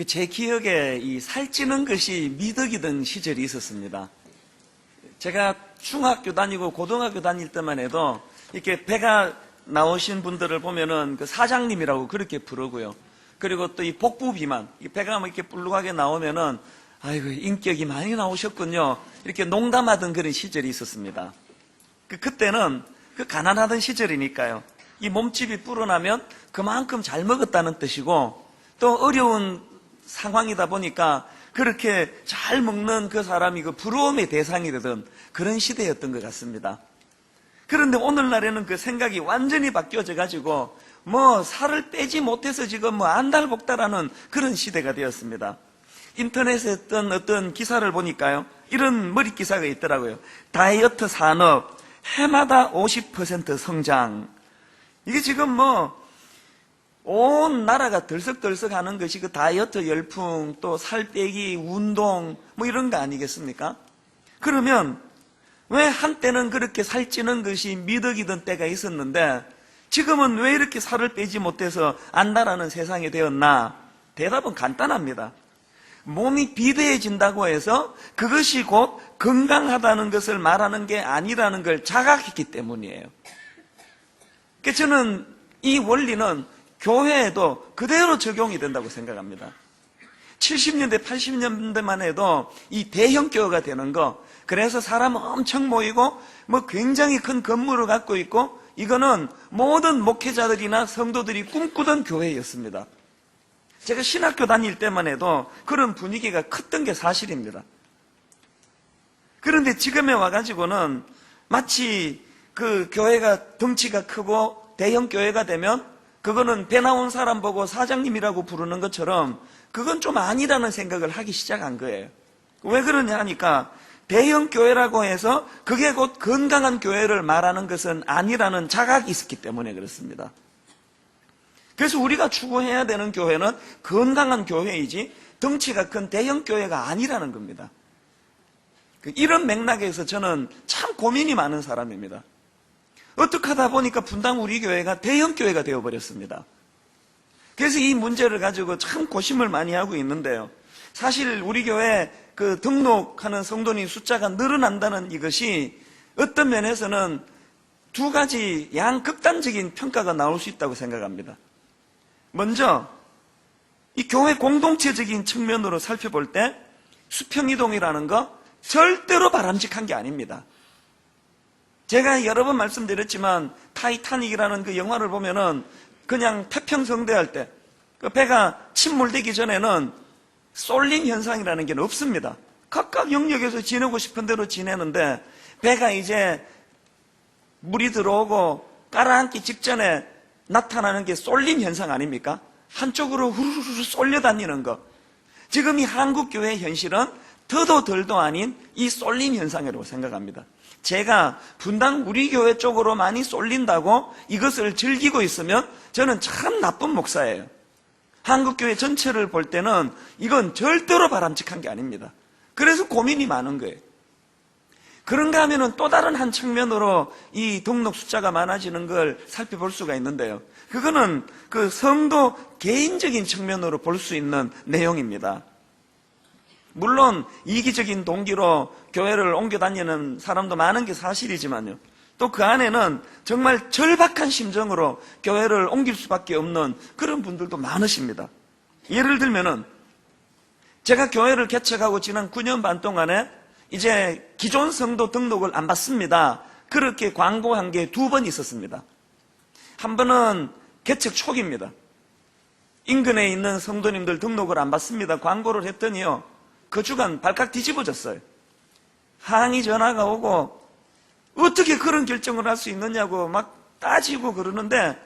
제 기억에 이 살찌는 것이 미덕이던 시절이 있었습니다. 제가 중학교 다니고 고등학교 다닐 때만 해도 이렇게 배가 나오신 분들을 보면은 그 사장님이라고 그렇게 부르고요. 그리고 또 이 복부 비만, 이 배가 이렇게 불룩하게 나오면은 아이고 인격이 많이 나오셨군요. 이렇게 농담하던 그런 시절이 있었습니다. 그때는 가난하던 시절이니까요. 이 몸집이 불어나면 그만큼 잘 먹었다는 뜻이고 또 어려운 상황이다 보니까 그렇게 잘 먹는 그 사람이 그 부러움의 대상이 되던 그런 시대였던 것 같습니다. 그런데 오늘날에는 그 생각이 완전히 바뀌어져 가지고 살을 빼지 못해서 지금 안달복달하는 그런 시대가 되었습니다. 인터넷에 어떤 기사를 보니까요, 이런 머리 기사가 있더라고요. 다이어트 산업 해마다 50% 성장. 이게 지금 온 나라가 들썩들썩 하는 것이 그 다이어트 열풍, 또 살 빼기, 운동, 이런 거 아니겠습니까? 그러면 왜 한때는 그렇게 살찌는 것이 미덕이던 때가 있었는데 지금은 왜 이렇게 살을 빼지 못해서 안달하는 세상이 되었나? 대답은 간단합니다. 몸이 비대해진다고 해서 그것이 곧 건강하다는 것을 말하는 게 아니라는 걸 자각했기 때문이에요. 그래서 저는 이 원리는 교회에도 그대로 적용이 된다고 생각합니다. 70년대, 80년대만 해도 이 대형 교회가 되는 거, 그래서 사람 엄청 모이고 굉장히 큰 건물을 갖고 있고 이거는 모든 목회자들이나 성도들이 꿈꾸던 교회였습니다. 제가 신학교 다닐 때만 해도 그런 분위기가 컸던 게 사실입니다. 그런데 지금에 와가지고는 마치 그 교회가 덩치가 크고 대형 교회가 되면 그거는 배 나온 사람 보고 사장님이라고 부르는 것처럼 그건 좀 아니라는 생각을 하기 시작한 거예요. 왜 그러냐 하니까 대형 교회라고 해서 그게 곧 건강한 교회를 말하는 것은 아니라는 자각이 있었기 때문에 그렇습니다. 그래서 우리가 추구해야 되는 교회는 건강한 교회이지 덩치가 큰 대형 교회가 아니라는 겁니다. 이런 맥락에서 저는 참 고민이 많은 사람입니다. 어떻게 하다 보니까 분당 우리 교회가 대형 교회가 되어버렸습니다. 그래서 이 문제를 가지고 참 고심을 많이 하고 있는데요. 사실 우리 교회 그 등록하는 성도님 숫자가 늘어난다는 이것이 어떤 면에서는 두 가지 양극단적인 평가가 나올 수 있다고 생각합니다. 먼저 이 교회 공동체적인 측면으로 살펴볼 때 수평이동이라는 거 절대로 바람직한 게 아닙니다. 제가 여러 번 말씀드렸지만 타이타닉이라는 그 영화를 보면은 그냥 태평성대할 때 그 배가 침몰되기 전에는 쏠림 현상이라는 게 없습니다. 각각 영역에서 지내고 싶은 대로 지내는데 배가 이제 물이 들어오고 깔아앉기 직전에 나타나는 게 쏠림 현상 아닙니까? 한쪽으로 후루루루 쏠려 다니는 거. 지금 이 한국교회의 현실은 더도 덜도 아닌 이 쏠림 현상이라고 생각합니다. 제가 분당 우리 교회 쪽으로 많이 쏠린다고 이것을 즐기고 있으면 저는 참 나쁜 목사예요. 한국교회 전체를 볼 때는 이건 절대로 바람직한 게 아닙니다. 그래서 고민이 많은 거예요. 그런가 하면은 또 다른 한 측면으로 이 등록 숫자가 많아지는 걸 살펴볼 수가 있는데요. 그거는 그 성도 개인적인 측면으로 볼 수 있는 내용입니다. 물론 이기적인 동기로 교회를 옮겨 다니는 사람도 많은 게 사실이지만요. 또 그 안에는 정말 절박한 심정으로 교회를 옮길 수밖에 없는 그런 분들도 많으십니다. 예를 들면은 제가 교회를 개척하고 지난 9년 반 동안에 이제 기존 성도 등록을 안 받습니다. 그렇게 광고한 게 2번 있었습니다. 한 번은 개척 초기입니다. 인근에 있는 성도님들 등록을 안 받습니다. 광고를 했더니요. 그 주간 발칵 뒤집어졌어요. 항의 전화가 오고 어떻게 그런 결정을 할 수 있느냐고 막 따지고 그러는데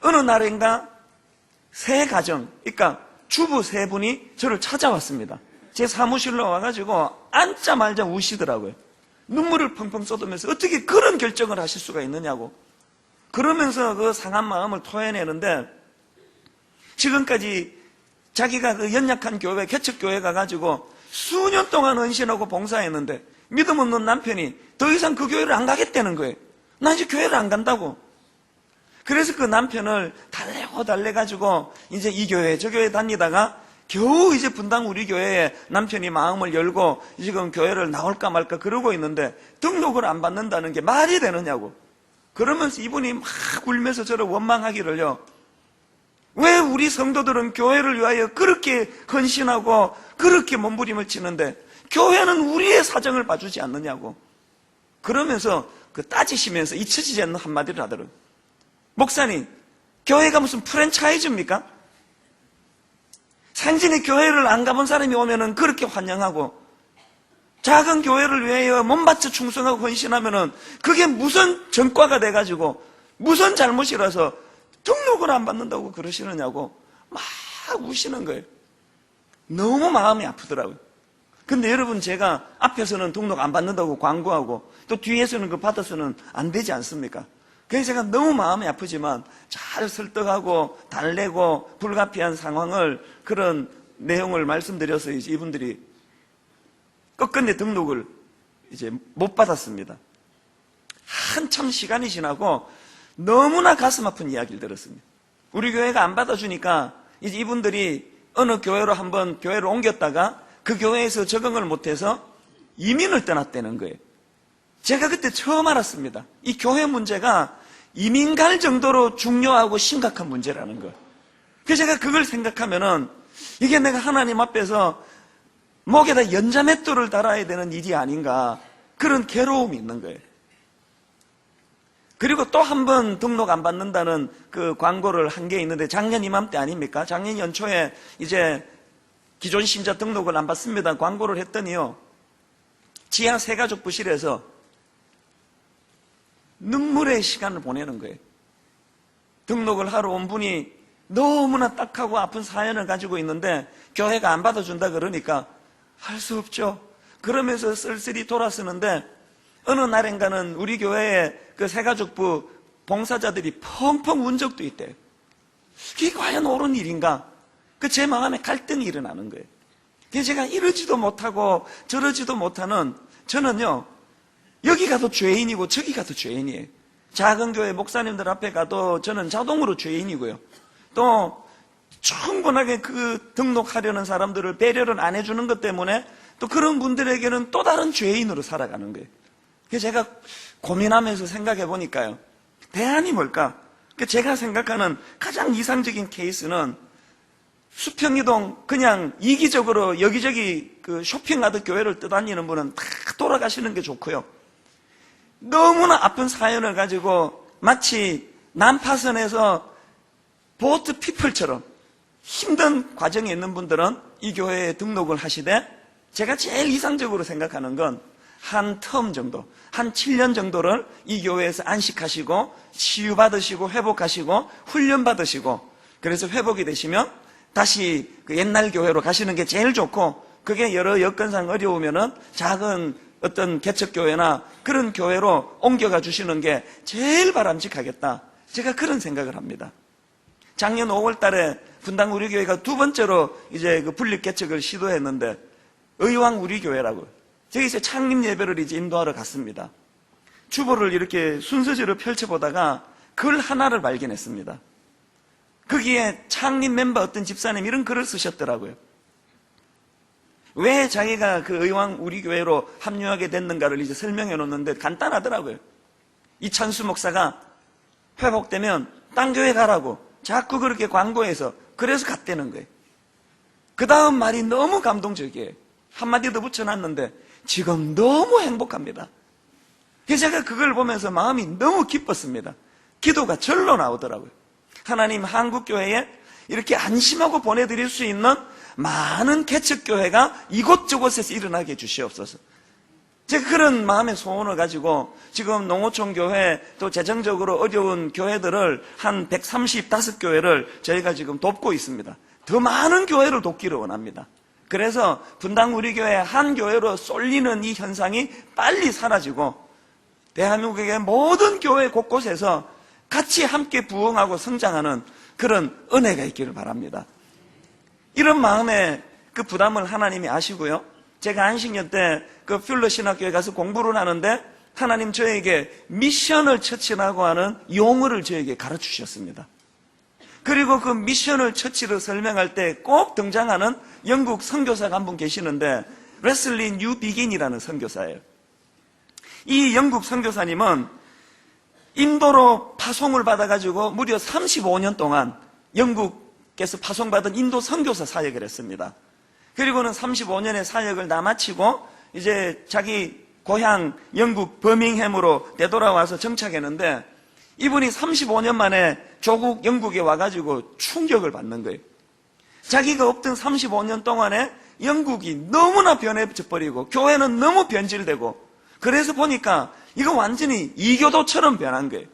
어느 날인가 세 가정, 그러니까 주부 세 분이 저를 찾아왔습니다. 제 사무실로 와가지고 앉자마자 우시더라고요. 눈물을 펑펑 쏟으면서 어떻게 그런 결정을 하실 수가 있느냐고. 그러면서 그 상한 마음을 토해내는데 지금까지 자기가 그 연약한 교회, 개척교회 가가지고 수년 동안 헌신하고 봉사했는데 믿음 없는 남편이 더 이상 그 교회를 안 가겠다는 거예요. 나 이제 교회를 안 간다고. 그래서 그 남편을 달래가지고 이제 이 교회 저 교회 다니다가 겨우 이제 분당 우리 교회에 남편이 마음을 열고 지금 교회를 나올까 말까 그러고 있는데 등록을 안 받는다는 게 말이 되느냐고. 그러면서 이분이 막 울면서 저를 원망하기를요. 왜 우리 성도들은 교회를 위하여 그렇게 헌신하고 그렇게 몸부림을 치는데 교회는 우리의 사정을 봐주지 않느냐고. 그러면서 그 따지시면서 잊혀지지 않는 한마디를 하더라고요. 목사님, 교회가 무슨 프랜차이즈입니까? 생전에 교회를 안 가본 사람이 오면은 그렇게 환영하고 작은 교회를 위하여 몸바쳐 충성하고 헌신하면은 그게 무슨 전과가 돼가지고 무슨 잘못이라서 등록을 안 받는다고 그러시느냐고 막 우시는 거예요. 너무 마음이 아프더라고요. 근데 여러분, 제가 앞에서는 등록 안 받는다고 광고하고 또 뒤에서는 그 받아서는 안 되지 않습니까? 그래서 제가 너무 마음이 아프지만 잘 설득하고 달래고 불가피한 상황을 그런 내용을 말씀드려서 이제 이분들이 끝끝내 등록을 이제 못 받았습니다. 한참 시간이 지나고 너무나 가슴 아픈 이야기를 들었습니다. 우리 교회가 안 받아주니까 이제 이분들이 어느 교회로 한번 교회를 옮겼다가 그 교회에서 적응을 못해서 이민을 떠났다는 거예요. 제가 그때 처음 알았습니다. 이 교회 문제가 이민 갈 정도로 중요하고 심각한 문제라는 거. 그래서 제가 그걸 생각하면은 이게 내가 하나님 앞에서 목에다 연자맷돌을 달아야 되는 일이 아닌가, 그런 괴로움이 있는 거예요. 그리고 또 한 번 등록 안 받는다는 그 광고를 한 게 있는데 작년 이맘때 아닙니까? 작년 연초에 이제 기존 신자 등록을 안 받습니다 광고를 했더니요, 지하 새가족 부실에서 눈물의 시간을 보내는 거예요. 등록을 하러 온 분이 너무나 딱하고 아픈 사연을 가지고 있는데 교회가 안 받아준다 그러니까 할 수 없죠. 그러면서 쓸쓸히 돌아서는데 어느 날인가는 우리 교회에 그 새가족부 봉사자들이 펑펑 운 적도 있대요. 이게 과연 옳은 일인가? 그 제 마음에 갈등이 일어나는 거예요. 그래서 제가 이러지도 못하고 저러지도 못하는, 저는요, 여기 가도 죄인이고 저기 가도 죄인이에요. 작은 교회 목사님들 앞에 가도 저는 자동으로 죄인이고요. 또 충분하게 그 등록하려는 사람들을 배려를 안 해주는 것 때문에 또 그런 분들에게는 또 다른 죄인으로 살아가는 거예요. 그래서 제가 고민하면서 생각해 보니까요, 대안이 뭘까? 제가 생각하는 가장 이상적인 케이스는 수평이동 그냥 이기적으로 여기저기 그 쇼핑하듯 교회를 떠다니는 분은 다 돌아가시는 게 좋고요. 너무나 아픈 사연을 가지고 마치 난파선에서 보트 피플처럼 힘든 과정에 있는 분들은 이 교회에 등록을 하시되, 제가 제일 이상적으로 생각하는 건 한 텀 정도, 한 7년 정도를 이 교회에서 안식하시고 치유받으시고 회복하시고 훈련받으시고, 그래서 회복이 되시면 다시 그 옛날 교회로 가시는 게 제일 좋고, 그게 여러 여건상 어려우면은 작은 어떤 개척교회나 그런 교회로 옮겨가 주시는 게 제일 바람직하겠다. 제가 그런 생각을 합니다. 작년 5월 달에 분당 우리 교회가 두 번째로 이제 그 분립 개척을 시도했는데, 의왕 우리 교회라고, 저기서 창립 예배를 이제 인도하러 갔습니다. 주보를 이렇게 순서대로 펼쳐보다가 글 하나를 발견했습니다. 거기에 창립 멤버 어떤 집사님 이런 글을 쓰셨더라고요. 왜 자기가 그 의왕 우리 교회로 합류하게 됐는가를 이제 설명해 놓는데 간단하더라고요. 이찬수 목사가 회복되면 딴 교회 가라고 자꾸 그렇게 광고해서 그래서 갔다는 거예요. 그 다음 말이 너무 감동적이에요. 한마디 더 붙여놨는데 지금 너무 행복합니다. 그래서 제가 그걸 보면서 마음이 너무 기뻤습니다. 기도가 절로 나오더라고요. 하나님, 한국교회에 이렇게 안심하고 보내드릴 수 있는 많은 개척교회가 이곳저곳에서 일어나게 해주시옵소서. 제가 그런 마음의 소원을 가지고 지금 농어촌 교회, 또 재정적으로 어려운 교회들을 한 135교회를 저희가 지금 돕고 있습니다. 더 많은 교회를 돕기를 원합니다. 그래서 분당 우리 교회 한 교회로 쏠리는 이 현상이 빨리 사라지고 대한민국의 모든 교회 곳곳에서 같이 함께 부흥하고 성장하는 그런 은혜가 있기를 바랍니다. 이런 마음의 그 부담을 하나님이 아시고요. 제가 안식년 때 그 퓰러 신학교에 가서 공부를 하는데 하나님 저에게 미션을 처치라고 하는 용어를 저에게 가르치셨습니다. 그리고 그 미션을 처치를 설명할 때 꼭 등장하는 영국 선교사가 한 분 계시는데 레슬리 뉴 비긴이라는 선교사예요. 이 영국 선교사님은 인도로 파송을 받아가지고 무려 35년 동안 영국에서 파송받은 인도 선교사 사역을 했습니다. 그리고는 35년의 사역을 다 마치고 이제 자기 고향 영국 버밍햄으로 되돌아와서 정착했는데 이분이 35년 만에 조국 영국에 와가지고 충격을 받는 거예요. 자기가 없던 35년 동안에 영국이 너무나 변해져 버리고 교회는 너무 변질되고 그래서 보니까 이거 완전히 이교도처럼 변한 거예요.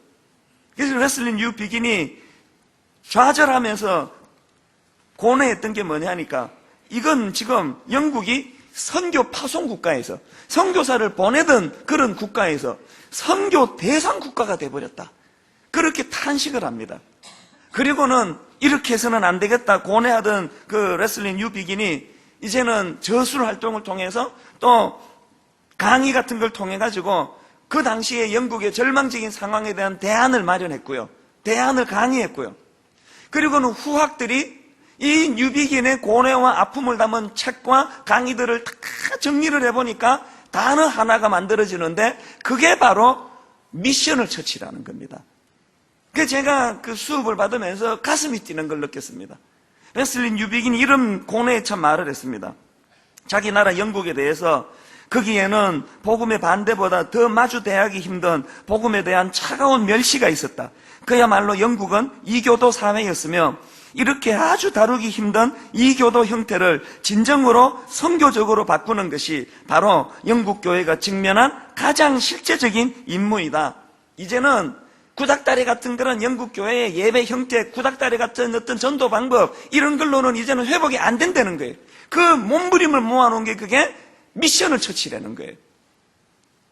그래서 레슬리 뉴 비긴이 좌절하면서 고뇌했던 게 뭐냐니까 이건 지금 영국이 선교 파송 국가에서 선교사를 보내던 그런 국가에서 선교 대상 국가가 돼버렸다. 그렇게 탄식을 합니다. 그리고는 이렇게 해서는 안 되겠다 고뇌하던 그 레슬리 뉴 비긴이 이제는 저술 활동을 통해서 또 강의 같은 걸 통해 가지고 그 당시에 영국의 절망적인 상황에 대한 대안을 마련했고요. 대안을 강의했고요. 그리고는 후학들이 이 뉴비긴의 고뇌와 아픔을 담은 책과 강의들을 다 정리를 해보니까 단어 하나가 만들어지는데 그게 바로 미션을 처치라는 겁니다. 그래서 제가 그 수업을 받으면서 가슴이 뛰는 걸 느꼈습니다. 레슬리 뉴비긴이 이런 고뇌에 참 말을 했습니다. 자기 나라 영국에 대해서 거기에는 복음의 반대보다 더 마주대하기 힘든 복음에 대한 차가운 멸시가 있었다. 그야말로 영국은 이교도 사회였으며 이렇게 아주 다루기 힘든 이교도 형태를 진정으로 선교적으로 바꾸는 것이 바로 영국 교회가 직면한 가장 실제적인 임무이다. 이제는 구닥다리 같은 그런 영국 교회의 예배 형태, 구닥다리 같은 어떤 전도 방법 이런 걸로는 이제는 회복이 안 된다는 거예요. 그 몸부림을 모아놓은 게 그게 미션을 처치라는 거예요.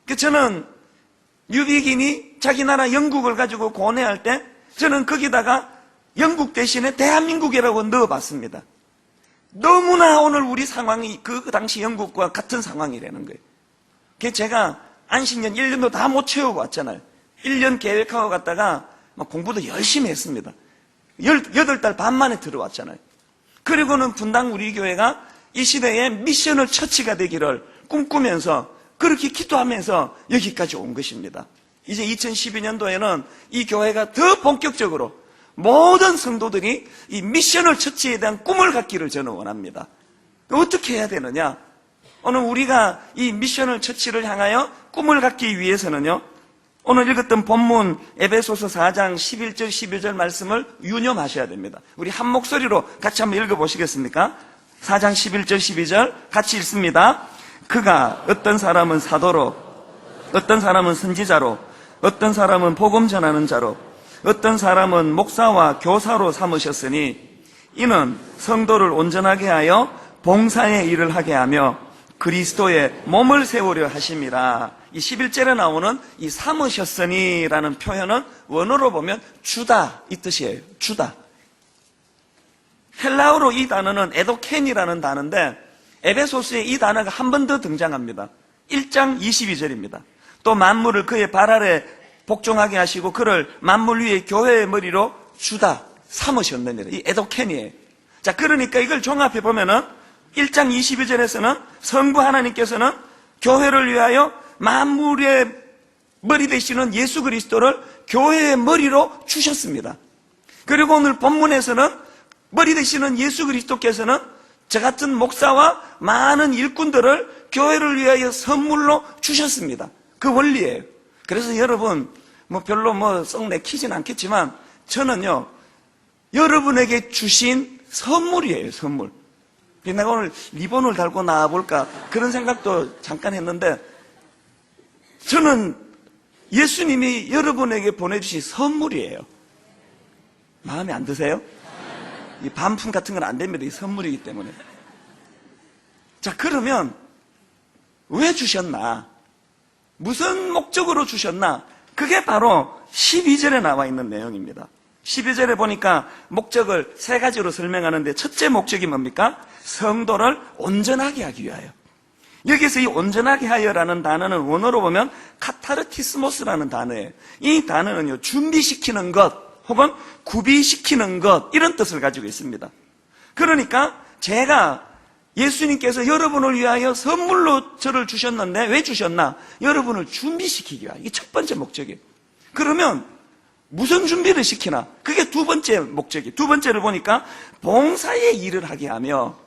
그래서 저는 뉴비긴이 자기 나라 영국을 가지고 고뇌할 때 저는 거기다가 영국 대신에 대한민국이라고 넣어봤습니다. 너무나 오늘 우리 상황이 그 당시 영국과 같은 상황이라는 거예요. 그래서 제가 안식년 1년도 다 못 채우고 왔잖아요. 1년 계획하고 갔다가 공부도 열심히 했습니다. 8달 반 만에 들어왔잖아요. 그리고는 분당 우리 교회가 이 시대에 미션을 처치가 되기를 꿈꾸면서 그렇게 기도하면서 여기까지 온 것입니다. 이제 2012년도에는 이 교회가 더 본격적으로 모든 성도들이 이 미션을 처치에 대한 꿈을 갖기를 저는 원합니다. 어떻게 해야 되느냐? 오늘 우리가 이 미션을 처치를 향하여 꿈을 갖기 위해서는요, 오늘 읽었던 본문 에베소서 4장 11절 12절 말씀을 유념하셔야 됩니다. 우리 한 목소리로 같이 한번 읽어보시겠습니까? 4장 11절 12절 같이 읽습니다. 그가 어떤 사람은 사도로, 어떤 사람은 선지자로, 어떤 사람은 복음 전하는 자로, 어떤 사람은 목사와 교사로 삼으셨으니 이는 성도를 온전하게 하여 봉사의 일을 하게 하며 그리스도의 몸을 세우려 하심이라. 이 11절에 나오는 이 삼으셨으니라는 표현은 원어로 보면 주다 이 뜻이에요. 주다. 헬라어로 이 단어는 에도켄이라는 단어인데 에베소서에 이 단어가 한 번 더 등장합니다. 1장 22절입니다. 또 만물을 그의 발 아래 복종하게 하시고 그를 만물 위에 교회의 머리로 주다 삼으셨느니라. 이 에도켄이에요. 자, 그러니까 이걸 종합해 보면은 1장 22절에서는 성부 하나님께서는 교회를 위하여 만물의 머리 되시는 예수 그리스도를 교회의 머리로 주셨습니다. 그리고 오늘 본문에서는 머리 되시는 예수 그리스도께서는 저 같은 목사와 많은 일꾼들을 교회를 위하여 선물로 주셨습니다. 그 원리예요. 그래서 여러분 별로 썩 내키진 않겠지만 저는요 여러분에게 주신 선물이에요. 선물. 내가 오늘 리본을 달고 나와볼까 그런 생각도 잠깐 했는데 저는 예수님이 여러분에게 보내주신 선물이에요. 마음에 안 드세요? 이 반품 같은 건 안 됩니다. 이 선물이기 때문에. 자, 그러면 왜 주셨나? 무슨 목적으로 주셨나? 그게 바로 12절에 나와 있는 내용입니다. 12절에 보니까 목적을 세 가지로 설명하는데 첫째 목적이 뭡니까? 성도를 온전하게 하기 위하여. 여기서 이 온전하게 하여라는 단어는 원어로 보면 카타르티스모스라는 단어예요. 이 단어는요, 준비시키는 것 혹은 구비시키는 것, 이런 뜻을 가지고 있습니다. 그러니까 제가 예수님께서 여러분을 위하여 선물로 저를 주셨는데 왜 주셨나? 여러분을 준비시키기 위하여. 이게 첫 번째 목적이에요. 그러면 무슨 준비를 시키나? 그게 두 번째 목적이에요. 두 번째를 보니까 봉사의 일을 하게 하며,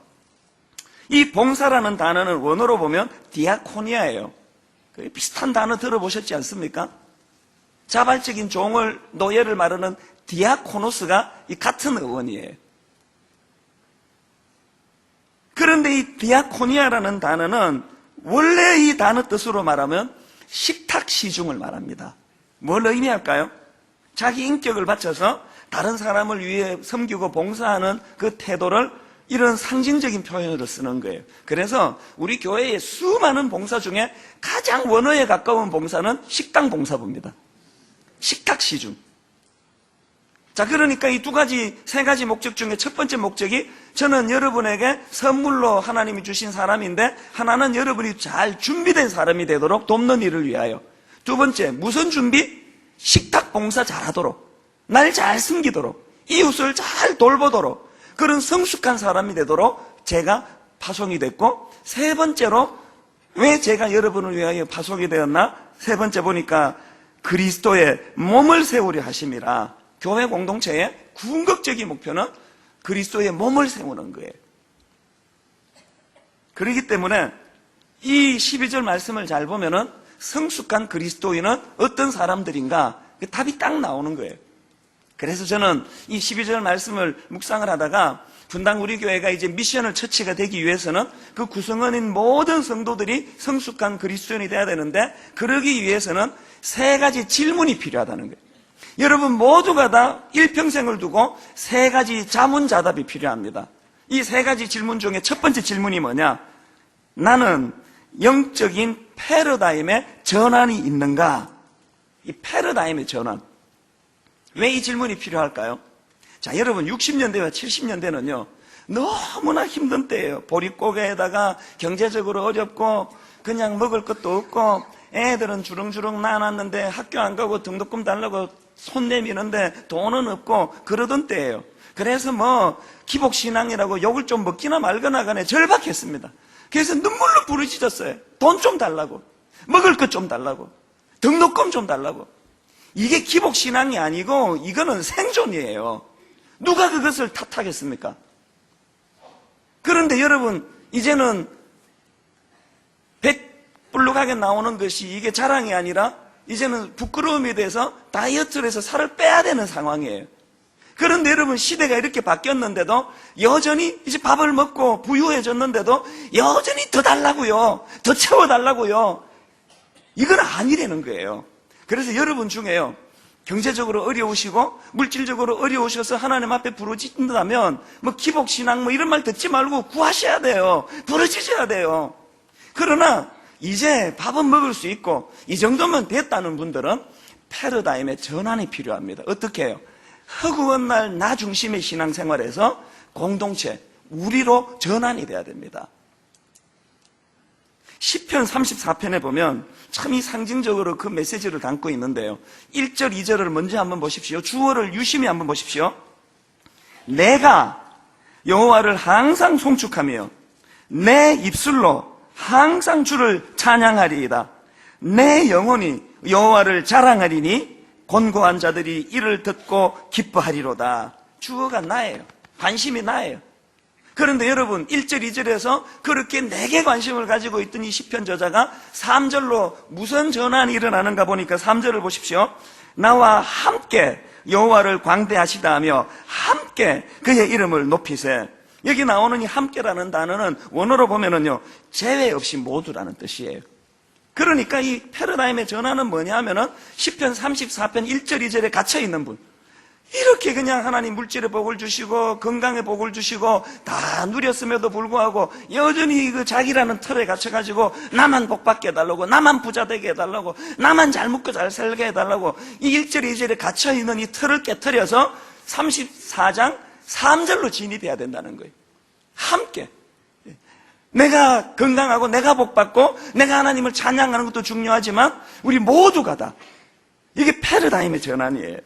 이 봉사라는 단어는 원어로 보면 디아코니아예요. 비슷한 단어 들어보셨지 않습니까? 자발적인 종을, 노예를 말하는 디아코노스가 이 같은 어원이에요. 그런데 이 디아코니아라는 단어는 원래 이 단어 뜻으로 말하면 식탁 시중을 말합니다. 뭘 의미할까요? 자기 인격을 바쳐서 다른 사람을 위해 섬기고 봉사하는 그 태도를 이런 상징적인 표현으로 쓰는 거예요. 그래서 우리 교회의 수많은 봉사 중에 가장 원어에 가까운 봉사는 식당 봉사부입니다. 식탁 시중. 자, 그러니까 이 세 가지 목적 중에 첫 번째 목적이, 저는 여러분에게 선물로 하나님이 주신 사람인데 하나는 여러분이 잘 준비된 사람이 되도록 돕는 일을 위하여. 두 번째, 무슨 준비? 식탁 봉사 잘하도록, 날 잘 섬기도록, 이웃을 잘 돌보도록, 그런 성숙한 사람이 되도록 제가 파송이 됐고, 세 번째로 왜 제가 여러분을 위하여 파송이 되었나? 세 번째 보니까 그리스도의 몸을 세우려 하심이라. 교회 공동체의 궁극적인 목표는 그리스도의 몸을 세우는 거예요. 그렇기 때문에 이 12절 말씀을 잘 보면은 성숙한 그리스도인은 어떤 사람들인가? 그 답이 딱 나오는 거예요. 그래서 저는 이 12절 말씀을 묵상을 하다가, 분당 우리 교회가 이제 미션을 처치가 되기 위해서는 그 구성원인 모든 성도들이 성숙한 그리스도인이 돼야 되는데, 그러기 위해서는 세 가지 질문이 필요하다는 거예요. 여러분 모두가 다 일평생을 두고 세 가지 자문자답이 필요합니다. 이 세 가지 질문 중에 첫 번째 질문이 뭐냐? 나는 영적인 패러다임의 전환이 있는가? 이 패러다임의 전환. 왜 이 질문이 필요할까요? 자, 여러분 60년대와 70년대는요 너무나 힘든 때예요. 보릿고개에다가 경제적으로 어렵고 그냥 먹을 것도 없고, 애들은 주렁주렁 낳아놨는데 학교 안 가고 등록금 달라고 손 내미는데 돈은 없고 그러던 때예요. 그래서 뭐 기복신앙이라고 욕을 좀 먹기나 말거나 간에 절박했습니다. 그래서 눈물로 부르짖었어요. 돈 좀 달라고, 먹을 것 좀 달라고, 등록금 좀 달라고. 이게 기복신앙이 아니고 이거는 생존이에요. 누가 그것을 탓하겠습니까? 그런데 여러분, 이제는 배불룩하게 나오는 것이 이게 자랑이 아니라 이제는 부끄러움이 돼서 다이어트를 해서 살을 빼야 되는 상황이에요. 그런데 여러분, 시대가 이렇게 바뀌었는데도 여전히 이제 밥을 먹고 부유해졌는데도 여전히 더 달라고요, 더 채워달라고요. 이건 아니라는 거예요. 그래서 여러분 중에요, 경제적으로 어려우시고 물질적으로 어려우셔서 하나님 앞에 부르짖는다면 뭐 기복신앙 뭐 이런 말 듣지 말고 구하셔야 돼요. 부르짖어야 돼요. 그러나 이제 밥은 먹을 수 있고 이 정도면 됐다는 분들은 패러다임의 전환이 필요합니다. 어떻게 해요? 허구한 날 나 중심의 신앙생활에서 공동체, 우리로 전환이 돼야 됩니다. 시편 34편에 보면 참 이 상징적으로 그 메시지를 담고 있는데요, 1절, 2절을 먼저 한번 보십시오. 주어를 유심히 한번 보십시오. 내가 여호와를 항상 송축하며 내 입술로 항상 주를 찬양하리이다. 내 영혼이 여호와를 자랑하리니 곤고한 자들이 이를 듣고 기뻐하리로다. 주어가 나예요. 관심이 나예요. 그런데 여러분 1절, 2절에서 그렇게 내게 관심을 가지고 있던 이 시편 저자가 3절로 무슨 전환이 일어나는가 보니까 3절을 보십시오. 나와 함께 여호와를 광대하시다 하며 함께 그의 이름을 높이세. 여기 나오는 이 함께라는 단어는 원어로 보면은요, 제외 없이 모두라는 뜻이에요. 그러니까 이 패러다임의 전환은 뭐냐 하면은 시편 34편 1절, 2절에 갇혀있는 분, 이렇게 그냥 하나님 물질의 복을 주시고 건강의 복을 주시고 다 누렸음에도 불구하고 여전히 그 자기라는 틀에 갇혀가지고 나만 복받게 해달라고, 나만 부자 되게 해달라고, 나만 잘 먹고 잘 살게 해달라고 이 1절, 2절에 갇혀있는 이 틀을 깨트려서 34장 3절로 진입해야 된다는 거예요. 함께. 내가 건강하고 내가 복받고 내가 하나님을 찬양하는 것도 중요하지만 우리 모두가 다 이게 패러다임의 전환이에요.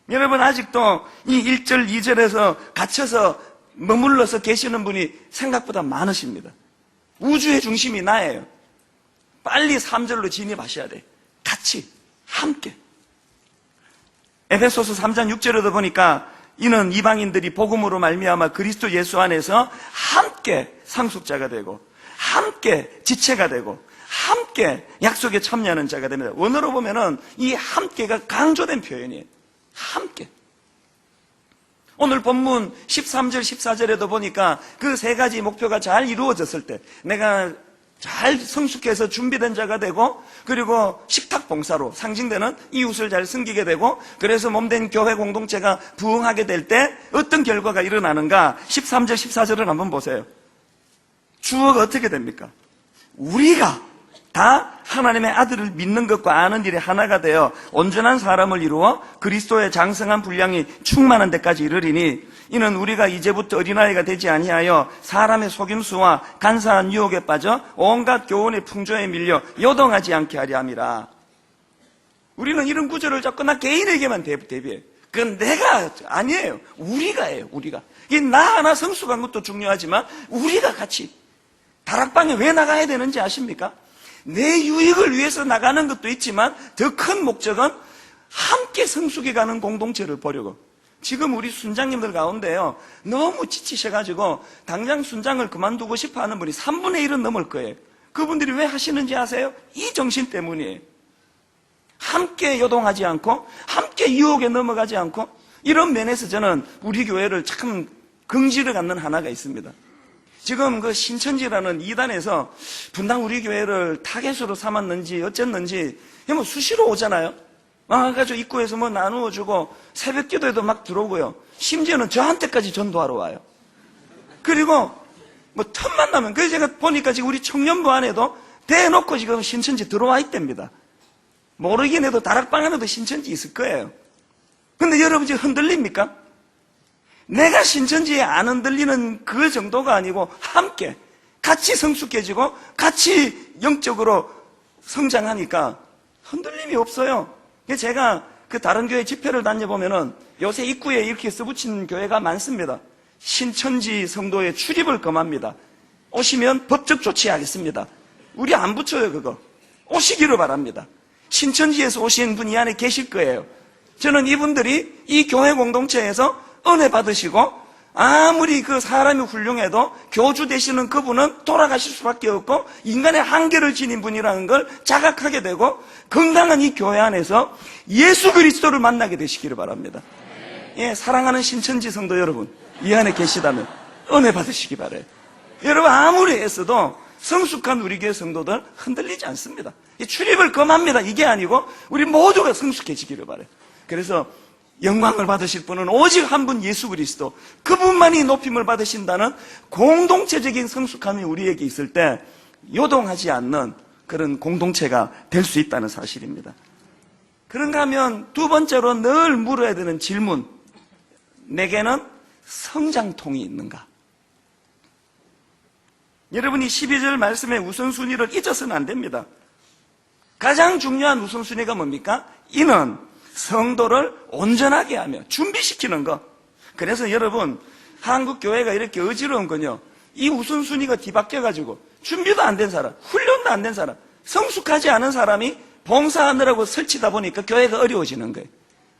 여러분 아직도 이 1절 2절에서 갇혀서 머물러서 계시는 분이 생각보다 많으십니다. 우주의 중심이 나예요. 빨리 3절로 진입하셔야 돼. 같이 함께. 에베소서 3장 6절에도 보니까 이는 이방인들이 복음으로 말미암아 그리스도 예수 안에서 함께 상속자가 되고 함께 지체가 되고 함께 약속에 참여하는 자가 됩니다. 원어로 보면은 이 함께가 강조된 표현이에요. 함께. 오늘 본문 13절 14절에도 보니까 그 세 가지 목표가 잘 이루어졌을 때 내가 잘 성숙해서 준비된 자가 되고 그리고 식탁 봉사로 상징되는 이웃을 잘 섬기게 되고 그래서 몸된 교회 공동체가 부흥하게 될 때 어떤 결과가 일어나는가 13절 14절을 한번 보세요. 주어가 어떻게 됩니까? 우리가 다 하나님의 아들을 믿는 것과 아는 일이 하나가 되어 온전한 사람을 이루어 그리스도의 장성한 분량이 충만한 데까지 이르리니 이는 우리가 이제부터 어린아이가 되지 아니하여 사람의 속임수와 간사한 유혹에 빠져 온갖 교훈의 풍조에 밀려 요동하지 않게 하려 함이라. 우리는 이런 구절을 자꾸 나 개인에게만 대비해. 그건 내가 아니에요. 우리가예요. 우리가. 이 나 하나 성숙한 것도 중요하지만 우리가 같이 다락방에 왜 나가야 되는지 아십니까? 내 유익을 위해서 나가는 것도 있지만 더 큰 목적은 함께 성숙해가는 공동체를 보려고. 지금 우리 순장님들 가운데요 너무 지치셔가지고 당장 순장을 그만두고 싶어하는 분이 3분의 1은 넘을 거예요. 그분들이 왜 하시는지 아세요? 이 정신 때문이에요. 함께 요동하지 않고 함께 유혹에 넘어가지 않고 이런 면에서 저는 우리 교회를 참 긍지를 갖는 하나가 있습니다. 지금 그 신천지라는 이단에서 분당 우리 교회를 타겟으로 삼았는지 어쨌는지 뭐 수시로 오잖아요. 와가지고 입구에서 뭐 나누어주고 새벽 기도에도 막 들어오고요. 심지어는 저한테까지 전도하러 와요. 그리고 뭐 틈만 나면 그래서 제가 보니까 지금 우리 청년부 안에도 대놓고 지금 신천지 들어와 있답니다. 모르긴 해도 다락방 안에도 신천지 있을 거예요. 근데 여러분 지금 흔들립니까? 내가 신천지에 안 흔들리는 그 정도가 아니고 함께 같이 성숙해지고 같이 영적으로 성장하니까 흔들림이 없어요. 제가 그 다른 교회 집회를 다녀보면은 요새 입구에 이렇게 써붙인 교회가 많습니다. 신천지 성도의 출입을 금합니다. 오시면 법적 조치하겠습니다. 우리 안 붙여요 그거. 오시기를 바랍니다. 신천지에서 오신 분이 안에 계실 거예요. 저는 이분들이 이 교회 공동체에서 은혜 받으시고 아무리 그 사람이 훌륭해도 교주 되시는 그분은 돌아가실 수밖에 없고 인간의 한계를 지닌 분이라는 걸 자각하게 되고 건강한 이 교회 안에서 예수 그리스도를 만나게 되시기를 바랍니다. 예, 사랑하는 신천지 성도 여러분, 이 안에 계시다면 은혜 받으시기 바라요. 여러분 아무리 애써도 성숙한 우리 교회 성도들 흔들리지 않습니다. 출입을 금합니다. 이게 아니고 우리 모두가 성숙해지기를 바라요. 그래서 영광을 받으실 분은 오직 한 분 예수 그리스도, 그분만이 높임을 받으신다는 공동체적인 성숙함이 우리에게 있을 때 요동하지 않는 그런 공동체가 될 수 있다는 사실입니다. 그런가 하면 두 번째로 늘 물어야 되는 질문, 내게는 성장통이 있는가? 여러분이 12절 말씀의 우선순위를 잊어서는 안 됩니다. 가장 중요한 우선순위가 뭡니까? 이는 성도를 온전하게 하며 준비시키는 것. 그래서 여러분 한국 교회가 이렇게 어지러운 건요, 이 우선순위가 뒤바뀌어가지고 준비도 안 된 사람, 훈련도 안 된 사람, 성숙하지 않은 사람이 봉사하느라고 설치다 보니까 교회가 어려워지는 거예요.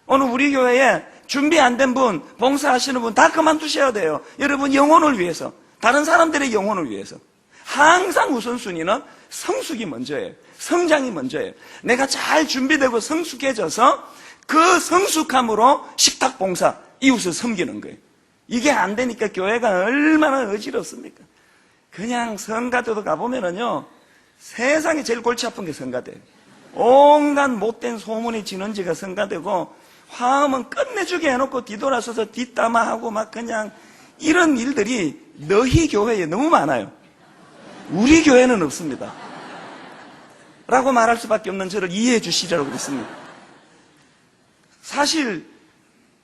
오늘 우리 교회에 준비 안 된 분, 봉사하시는 분 다 그만두셔야 돼요. 여러분 영혼을 위해서, 다른 사람들의 영혼을 위해서. 항상 우선순위는 성숙이 먼저예요. 성장이 먼저예요. 내가 잘 준비되고 성숙해져서 그 성숙함으로 식탁 봉사, 이웃을 섬기는 거예요. 이게 안 되니까 교회가 얼마나 어지럽습니까? 그냥 성가대도 가보면은요, 세상에 제일 골치 아픈 게 성가대예요. 온갖 못된 소문이 진원지가 성가대고, 화음은 끝내주게 해놓고 뒤돌아서서 뒷담화하고 막 그냥 이런 일들이 너희 교회에 너무 많아요. 우리 교회는 없습니다. 라고 말할 수밖에 없는 저를 이해해 주시라고 그랬습니다. 사실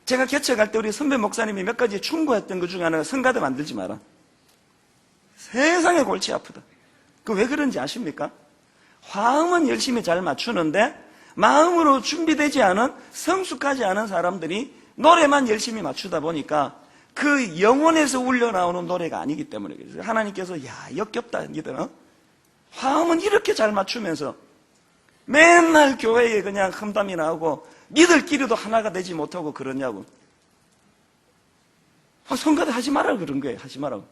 제가 개척할 때 우리 선배 목사님이 몇 가지 충고했던 것 중에 하나가 성가대 만들지 마라. 세상에 골치 아프다. 그 왜 그런지 아십니까? 화음은 열심히 잘 맞추는데 마음으로 준비되지 않은, 성숙하지 않은 사람들이 노래만 열심히 맞추다 보니까 그 영혼에서 울려나오는 노래가 아니기 때문에 그래요. 하나님께서 야 역겹다 니들은 화음은 이렇게 잘 맞추면서 맨날 교회에 그냥 흠담이 나오고 니들끼리도 하나가 되지 못하고 그러냐고. 성가대 하지 마라 그런 거예요. 하지 마라고.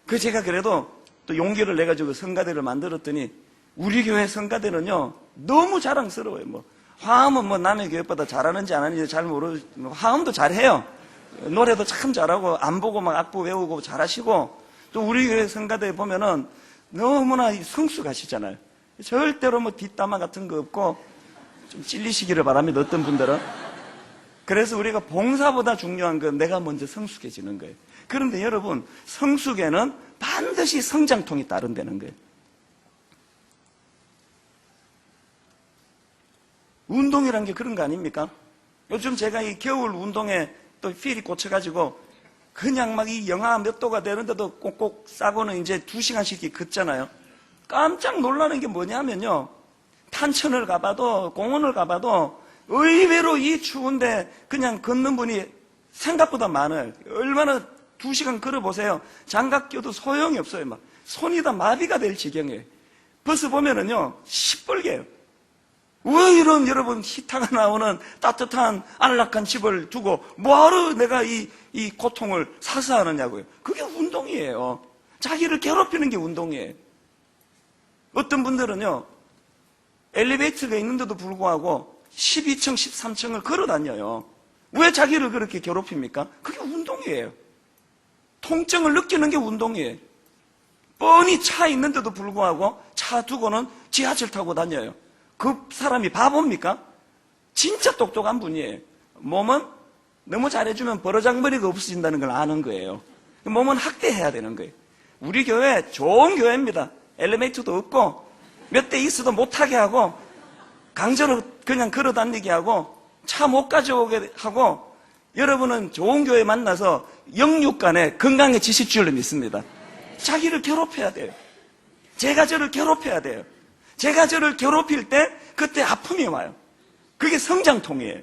그 제가 그래도 또 용기를 내가지고 성가대를 만들었더니 우리 교회 성가대는요 너무 자랑스러워요. 뭐 화음은 뭐 남의 교회보다 잘하는지 안 하는지 잘 화음도 잘해요. 노래도 참 잘하고 안 보고 막 악보 외우고 잘하시고, 또 우리 교회 성가대에 보면은 너무나 성숙하시잖아요. 절대로 뭐 뒷담화 같은 거 없고 좀 찔리시기를 바랍니다. 어떤 분들은. 그래서 우리가 봉사보다 중요한 건 내가 먼저 성숙해지는 거예요. 그런데 여러분, 성숙에는 반드시 성장통이 따른다는 거예요. 운동이란 게 그런 거 아닙니까? 요즘 제가 이 겨울 운동에 또 필이 꽂혀가지고 그냥 막 이 영하 몇 도가 되는데도 꼭꼭 싸고는 이제 2시간씩 이렇게 걷잖아요. 깜짝 놀라는 게 뭐냐면요, 탄천을 가봐도 공원을 가봐도 의외로 이 추운데 그냥 걷는 분이 생각보다 많아요. 얼마나 2시간 걸어보세요. 장갑 껴도 소용이 없어요. 막 손이 다 마비가 될 지경이에요. 벌써 보면은요 시뻘개요. 왜 이런 여러분 히타가 나오는 따뜻한 안락한 집을 두고 뭐하러 내가 이 고통을 사사하느냐고요. 그게 운동이에요. 자기를 괴롭히는 게 운동이에요. 어떤 분들은요 엘리베이터가 있는데도 불구하고 12층 13층을 걸어 다녀요. 왜 자기를 그렇게 괴롭힙니까? 그게 운동이에요. 통증을 느끼는 게 운동이에요. 뻔히 차 있는데도 불구하고 차 두고는 지하철 타고 다녀요. 그 사람이 바보입니까? 진짜 똑똑한 분이에요. 몸은 너무 잘해주면 버르장머리가 없어진다는 걸 아는 거예요. 몸은 학대해야 되는 거예요. 우리 교회 좋은 교회입니다. 엘리베이터도 없고 몇 대 있어도 못하게 하고 강제로 그냥 걸어 다니게 하고 차 못 가져오게 하고, 여러분은 좋은 교회 만나서 영육간에 건강해지실 줄로 믿습니다. 자기를 괴롭혀야 돼요. 제가 저를 괴롭혀야 돼요. 제가 저를 괴롭힐 때 그때 아픔이 와요. 그게 성장통이에요.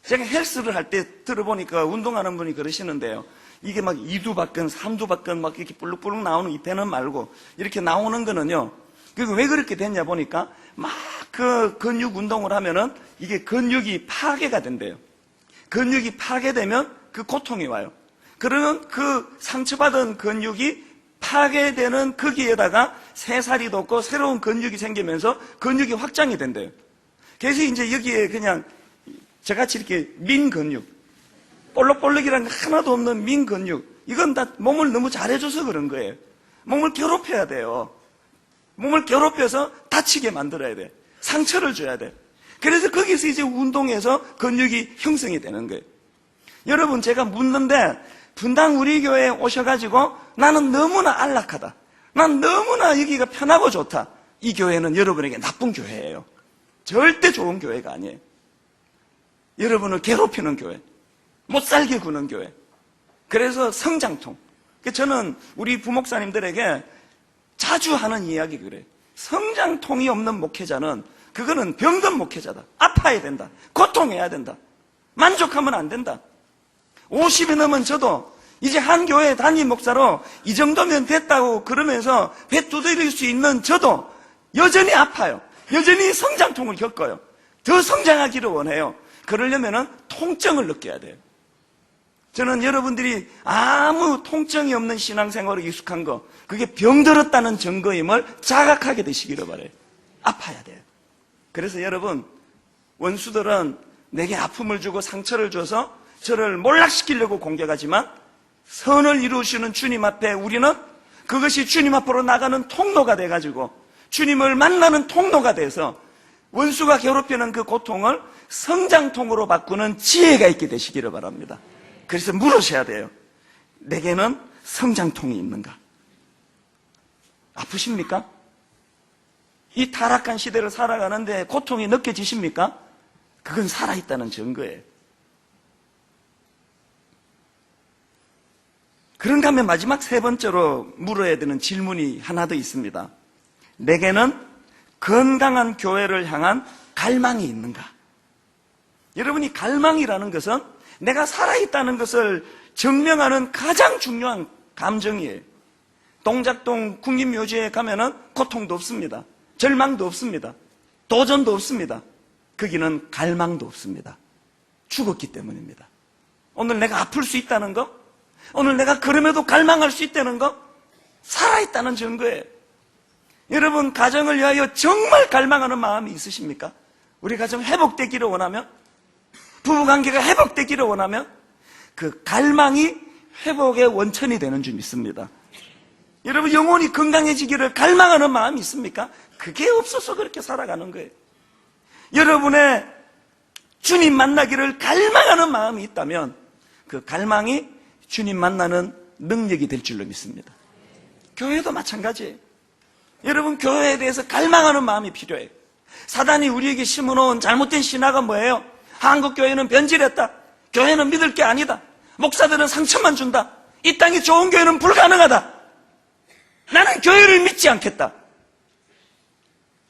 제가 헬스를 할 때 들어보니까 운동하는 분이 그러시는데요, 이게 막 2두박근 3두박근 막 이렇게 불룩불룩 나오는 이 배는 말고 이렇게 나오는 거는요, 그게 왜 그렇게 됐냐 보니까 막 그 근육 운동을 하면은 이게 근육이 파괴가 된대요. 근육이 파괴되면 그 고통이 와요. 그러면 그 상처받은 근육이 파괴되는 거기에다가 새살이 돋고 새로운 근육이 생기면서 근육이 확장이 된대요. 그래서 이제 여기에 그냥 저같이 이렇게 민 근육, 볼록볼록이란 게 하나도 없는 민 근육, 이건 다 몸을 너무 잘해줘서 그런 거예요. 몸을 괴롭혀야 돼요. 몸을 괴롭혀서 다치게 만들어야 돼. 상처를 줘야 돼. 그래서 거기서 이제 운동해서 근육이 형성이 되는 거예요. 여러분, 제가 묻는데 분당 우리 교회에 오셔가지고 나는 너무나 안락하다, 난 너무나 여기가 편하고 좋다, 이 교회는 여러분에게 나쁜 교회예요. 절대 좋은 교회가 아니에요. 여러분을 괴롭히는 교회, 못 살게 구는 교회. 그래서 성장통. 저는 우리 부목사님들에게 자주 하는 이야기 그래요. 성장통이 없는 목회자는 그거는 병든 목회자다. 아파야 된다. 고통해야 된다. 만족하면 안 된다. 50이 넘은 저도 이제 한 교회 담임 목사로 이 정도면 됐다고 그러면서 배 두드릴 수 있는 저도 여전히 아파요. 여전히 성장통을 겪어요. 더 성장하기를 원해요. 그러려면 통증을 느껴야 돼요. 저는 여러분들이 아무 통증이 없는 신앙생활에 익숙한 거, 그게 병들었다는 증거임을 자각하게 되시기를 바라요. 아파야 돼요. 그래서 여러분, 원수들은 내게 아픔을 주고 상처를 줘서 저를 몰락시키려고 공격하지만 선을 이루시는 주님 앞에 우리는 그것이 주님 앞으로 나가는 통로가 돼가지고 주님을 만나는 통로가 돼서 원수가 괴롭히는 그 고통을 성장통으로 바꾸는 지혜가 있게 되시기를 바랍니다. 그래서 물으셔야 돼요. 내게는 성장통이 있는가? 아프십니까? 이 타락한 시대를 살아가는데 고통이 느껴지십니까? 그건 살아있다는 증거예요. 그런가 하면 마지막 세 번째로 물어야 되는 질문이 하나 더 있습니다. 내게는 건강한 교회를 향한 갈망이 있는가? 여러분이 갈망이라는 것은 내가 살아있다는 것을 증명하는 가장 중요한 감정이에요. 동작동 국립묘지에 가면은 고통도 없습니다. 절망도 없습니다. 도전도 없습니다. 거기는 갈망도 없습니다. 죽었기 때문입니다. 오늘 내가 아플 수 있다는 거, 오늘 내가 그럼에도 갈망할 수 있다는 거, 살아있다는 증거예요. 여러분, 가정을 위하여 정말 갈망하는 마음이 있으십니까? 우리 가정 회복되기를 원하면, 부부관계가 회복되기를 원하면 그 갈망이 회복의 원천이 되는 줄 믿습니다. 여러분, 영혼이 건강해지기를 갈망하는 마음이 있습니까? 그게 없어서 그렇게 살아가는 거예요. 여러분의 주님 만나기를 갈망하는 마음이 있다면 그 갈망이 주님 만나는 능력이 될 줄로 믿습니다. 교회도 마찬가지예요. 여러분, 교회에 대해서 갈망하는 마음이 필요해요. 사단이 우리에게 심어놓은 잘못된 신화가 뭐예요? 한국교회는 변질했다. 교회는 믿을 게 아니다. 목사들은 상처만 준다. 이 땅에 좋은 교회는 불가능하다. 나는 교회를 믿지 않겠다.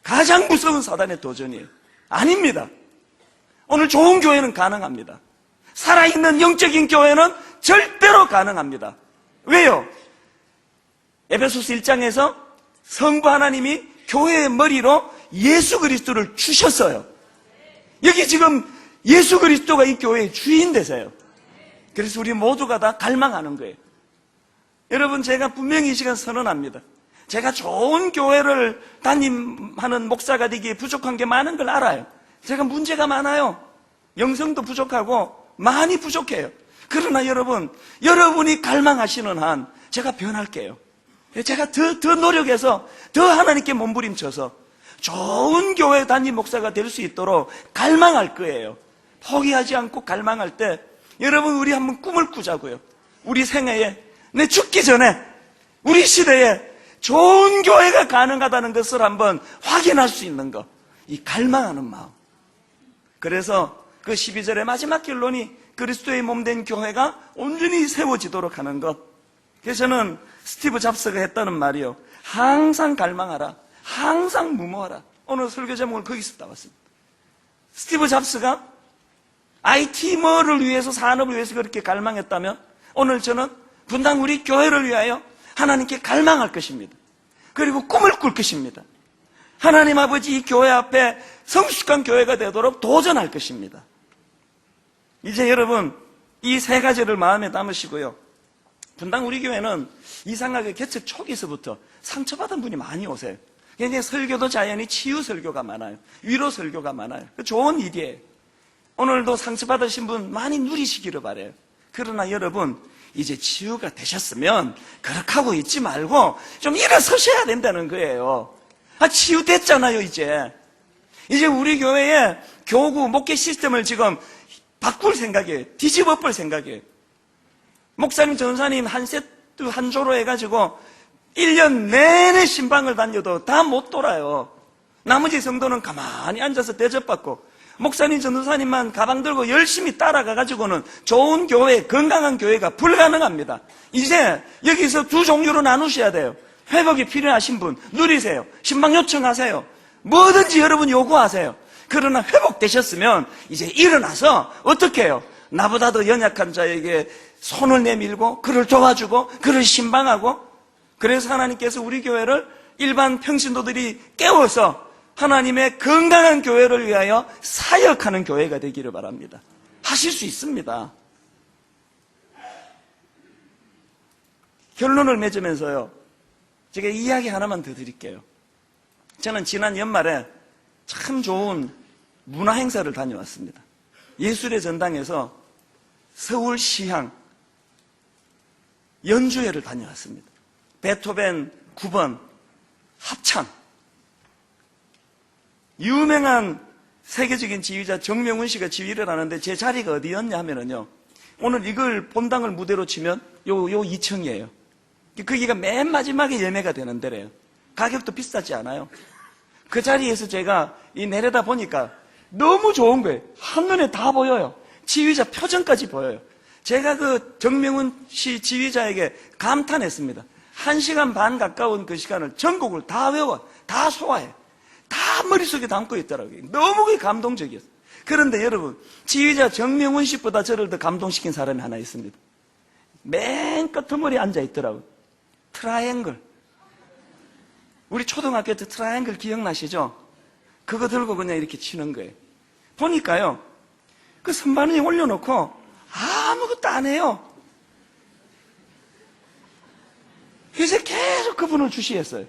가장 무서운 사단의 도전이에요. 아닙니다. 오늘 좋은 교회는 가능합니다. 살아있는 영적인 교회는 절대로 가능합니다. 왜요? 에베소서 1장에서 성부 하나님이 교회의 머리로 예수 그리스도를 주셨어요. 여기 지금 예수 그리스도가 이 교회의 주인 되세요. 그래서 우리 모두가 다 갈망하는 거예요. 여러분, 제가 분명히 이 시간 선언합니다. 제가 좋은 교회를 담임하는 목사가 되기에 부족한 게 많은 걸 알아요. 제가 문제가 많아요. 영성도 부족하고 많이 부족해요. 그러나 여러분, 여러분이 갈망하시는 한 제가 변할게요. 제가 더 노력해서 더 하나님께 몸부림쳐서 좋은 교회 담임 목사가 될 수 있도록 갈망할 거예요. 포기하지 않고 갈망할 때 여러분, 우리 한번 꿈을 꾸자고요. 우리 생애에, 내 죽기 전에 우리 시대에 좋은 교회가 가능하다는 것을 한번 확인할 수 있는 것, 이 갈망하는 마음. 그래서 그 12절의 마지막 결론이 그리스도의 몸된 교회가 온전히 세워지도록 하는 것. 그래서 저는 스티브 잡스가 했다는 말이요, 항상 갈망하라, 항상 무모하라. 오늘 설교 제목을 거기서 따왔습니다. 스티브 잡스가 IT를 위해서, 산업을 위해서 그렇게 갈망했다면 오늘 저는 분당 우리 교회를 위하여 하나님께 갈망할 것입니다. 그리고 꿈을 꿀 것입니다. 하나님 아버지, 이 교회 앞에 성숙한 교회가 되도록 도전할 것입니다. 이제 여러분, 이 세 가지를 마음에 담으시고요. 분당 우리 교회는 이상하게 개척 초기서부터 상처받은 분이 많이 오세요. 굉장히 설교도 자연히 치유 설교가 많아요. 위로 설교가 많아요. 좋은 일이에요. 오늘도 상처받으신 분 많이 누리시기를 바라요. 그러나 여러분, 이제 치유가 되셨으면 그렇게 하고 있지 말고 좀 일어서셔야 된다는 거예요. 치유됐잖아요. 이제 우리 교회의 교구 목회 시스템을 지금 바꿀 생각이에요. 뒤집어 볼 생각이에요. 목사님, 전사님 한 세트 한 조로 해가지고 1년 내내 신방을 다녀도 다 못 돌아요. 나머지 성도는 가만히 앉아서 대접받고, 목사님, 전도사님만 가방 들고 열심히 따라가가지고는 좋은 교회, 건강한 교회가 불가능합니다. 이제 여기서 두 종류로 나누셔야 돼요. 회복이 필요하신 분 누리세요. 신방 요청하세요. 뭐든지 여러분 요구하세요. 그러나 회복되셨으면 이제 일어나서 어떻게 해요? 나보다 더 연약한 자에게 손을 내밀고 그를 도와주고 그를 신방하고, 그래서 하나님께서 우리 교회를 일반 평신도들이 깨워서 하나님의 건강한 교회를 위하여 사역하는 교회가 되기를 바랍니다. 하실 수 있습니다. 결론을 맺으면서요, 제가 이야기 하나만 더 드릴게요. 저는 지난 연말에 참 좋은 문화 행사를 다녀왔습니다. 예술의 전당에서 서울 시향 연주회를 다녀왔습니다. 베토벤 9번 합창. 유명한 세계적인 지휘자 정명훈 씨가 지휘를 하는데 제 자리가 어디였냐 하면은요, 오늘 이걸 본당을 무대로 치면 요 2층이에요. 거기가 맨 마지막에 예매가 되는 데래요. 가격도 비싸지 않아요. 그 자리에서 제가 내려다 보니까 너무 좋은 거예요. 한눈에 다 보여요. 지휘자 표정까지 보여요. 제가 그 정명훈 씨 지휘자에게 감탄했습니다. 1시간 반 가까운 그 시간을 전곡을 다 외워, 다 소화해, 다 머릿속에 담고 있더라고요. 너무 그게 감동적이었어요. 그런데 여러분, 지휘자 정명훈 씨보다 저를 더 감동시킨 사람이 하나 있습니다. 맨 끝머리에 앉아 있더라고요. 트라이앵글. 우리 초등학교 때 트라이앵글 기억나시죠? 그거 들고 그냥 이렇게 치는 거예요. 보니까요, 그 선반 위에 올려놓고 아무것도 안 해요. 그래서 계속 그분을 주시했어요.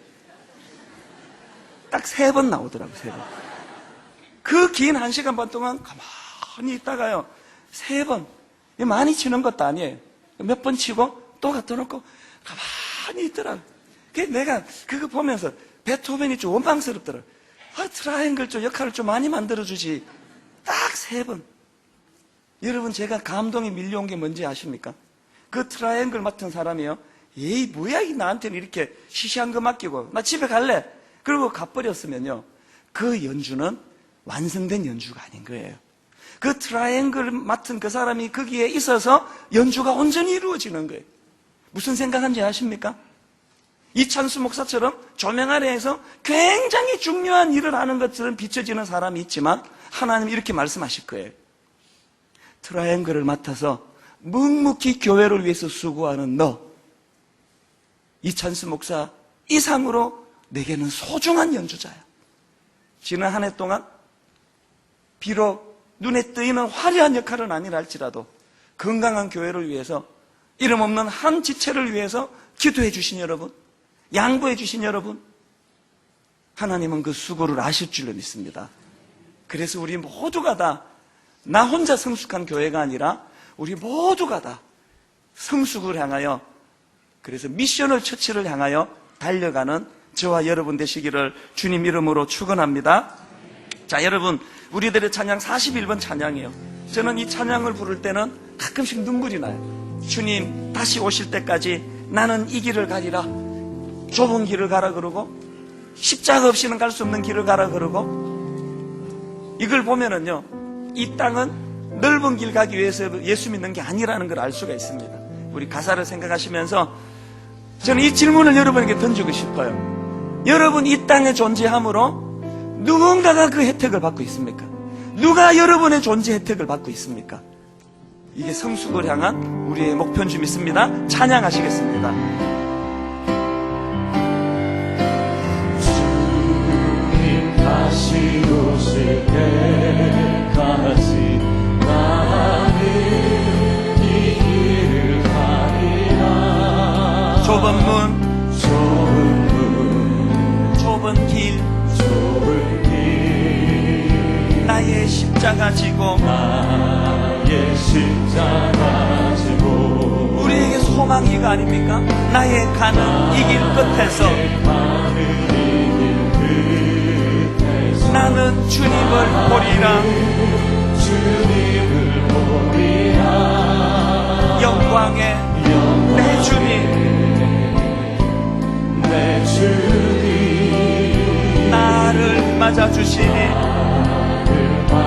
딱 3번 나오더라고요, 3번. 그 긴 1시간 반 동안 가만히 있다가요, 3번. 많이 치는 것도 아니에요. 몇 번 치고 또 갖다 놓고 가만히 있더라고요. 그래서 내가 그거 보면서 베토벤이 좀 원망스럽더라고요. 트라이앵글 좀 역할을 좀 많이 만들어주지. 딱 3번. 여러분, 제가 감동이 밀려온 게 뭔지 아십니까? 그 트라이앵글 맡은 사람이요, 에이 뭐야 이 나한테는 이렇게 시시한 거 맡기고 나 집에 갈래. 그리고 가버렸으면요, 그 연주는 완성된 연주가 아닌 거예요. 그 트라이앵글 맡은 그 사람이 거기에 있어서 연주가 온전히 이루어지는 거예요. 무슨 생각한지 아십니까? 이찬수 목사처럼 조명 아래에서 굉장히 중요한 일을 하는 것처럼 비춰지는 사람이 있지만 하나님 이렇게 말씀하실 거예요. 트라이앵글을 맡아서 묵묵히 교회를 위해서 수고하는 너, 이찬수 목사 이상으로 내게는 소중한 연주자야. 지난 한 해 동안 비록 눈에 띄는 화려한 역할은 아니라 할지라도 건강한 교회를 위해서, 이름 없는 한 지체를 위해서 기도해 주신 여러분, 양보해 주신 여러분, 하나님은 그 수고를 아실 줄로 믿습니다. 그래서 우리 모두가 다 나 혼자 성숙한 교회가 아니라 우리 모두가 다 성숙을 향하여, 그래서 미셔널 처치를 향하여 달려가는 저와 여러분 되시기를 주님 이름으로 축원합니다. 자, 여러분, 우리들의 찬양 41번 찬양이에요. 저는 이 찬양을 부를 때는 가끔씩 눈물이 나요. 주님 다시 오실 때까지 나는 이 길을 가리라. 좁은 길을 가라 그러고, 십자가 없이는 갈 수 없는 길을 가라 그러고, 이걸 보면은요, 이 땅은 넓은 길 가기 위해서 예수 믿는 게 아니라는 걸 알 수가 있습니다. 우리 가사를 생각하시면서 저는 이 질문을 여러분에게 던지고 싶어요. 여러분, 이 땅에 존재함으로 누군가가 그 혜택을 받고 있습니까? 누가 여러분의 존재 혜택을 받고 있습니까? 이게 성숙을 향한 우리의 목표인 줄 믿습니다. 찬양하시겠습니다. 주님 다시 오실 때까지 나는 이 길을 가리라. 좁은 문, 좁은 길, 나의 십자가 지고, 나의 십자가 지고, 우리에게 소망이가 아닙니까? 나의 가는 이 길 끝에서 나는 주님을 보리라. 영광의 내 주님, 나를 맞아주시니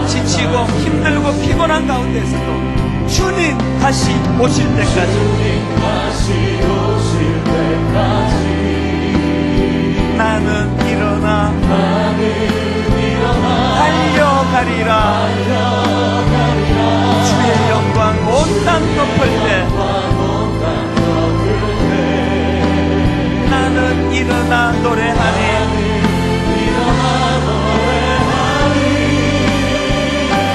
지치고 힘들고 피곤한 가운데서도 주님 다시 오실 때까지 나는 일어나 달려가리라. 주의 영광 온 땅 덮을 때 나는 일어나 노래하니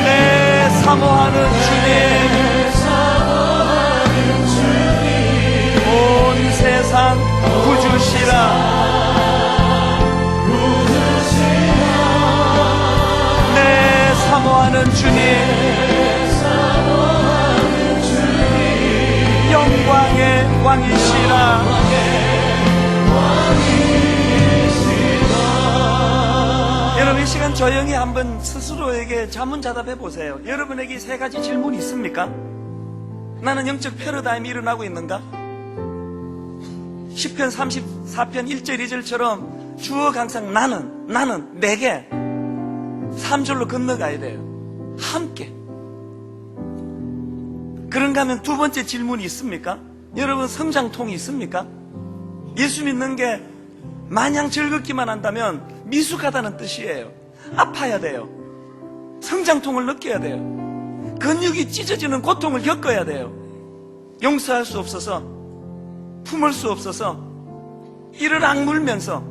내 사모하는 주님, 온 세상 구주시라. 내 사모하는 주님, 영광의 왕이시라. 여러분, 이 시간 조용히 한번 스스로에게 자문자답해 보세요. 여러분에게 3가지 질문이 있습니까? 나는 영적 패러다임이 일어나고 있는가? 시편 34편 1절 2절처럼 주어 항상 나는 내게 3절로 건너가야 돼요. 함께. 그런가 하면 두 번째 질문이 있습니까? 여러분, 성장통이 있습니까? 예수 믿는 게 마냥 즐겁기만 한다면 미숙하다는 뜻이에요. 아파야 돼요. 성장통을 느껴야 돼요. 근육이 찢어지는 고통을 겪어야 돼요. 용서할 수 없어서, 품을 수 없어서 이를 악물면서,